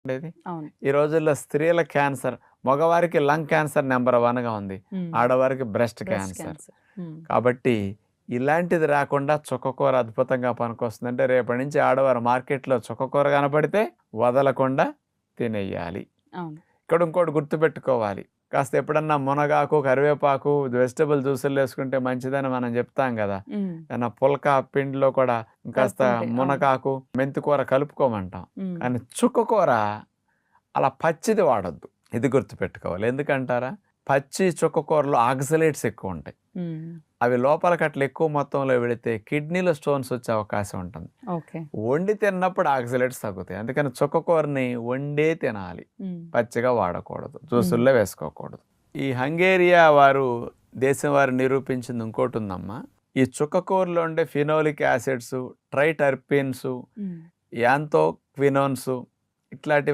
ఉండేది. అవును. ఈ రోజుల్లో స్త్రీల క్యాన్సర్, మగవారికి లంగ్ క్యాన్సర్ నెంబర్ 1గా ఉంది. ఆడవారికి బ్రెస్ట్ క్యాన్సర్. కాబట్టి ఇలాంటిది రాకుండా చుక్కకూర అద్భుతంగా పనికొస్తుంది. అంటే రేపటి నుంచి ఆడవారు మార్కెట్లో చుక్కకూర కనపడితే వదలకుండా తినేయాలి. అవును. ఇక్కడ ఇంకోటి గుర్తుపెట్టుకోవాలి. కాస్త ఎప్పుడన్నా మునగాకు, కరివేపాకు, వెజిటబుల్ జ్యూసులు వేసుకుంటే మంచిదని మనం చెప్తాం కదా. పుల్కా పిండిలో కూడా కాస్త మునగాకు, మెంతికూర కలుపుకోమంటాం. కానీ చుక్కకూర అలా పచ్చిది వాడొద్దు. ఇది గుర్తుపెట్టుకోవాలి. ఎందుకంటారా, పచ్చి చుక్కకూరలో ఆక్సలేట్స్ ఎక్కువ ఉంటాయి. అవి లోపలికి అట్లా ఎక్కువ మొత్తంలో వెళితే కిడ్నీలో స్టోన్స్ వచ్చే అవకాశం ఉంటుంది. వండి తిన్నప్పుడు ఆక్సలేట్స్ తగ్గుతాయి. అందుకని చుక్కకూరని వండే తినాలి, పచ్చిగా వాడకూడదు, జ్యూసుల్లో వేసుకోకూడదు. ఈ హంగేరియా వారు దేశం వారు నిరూపించింది ఇంకోటి ఉందమ్మా. ఈ చుక్కకూరలో ఉండే ఫినోలిక్ యాసిడ్స్, ట్రైటర్పిన్స్, యాంతోక్వినోన్స్ ఇట్లాంటివి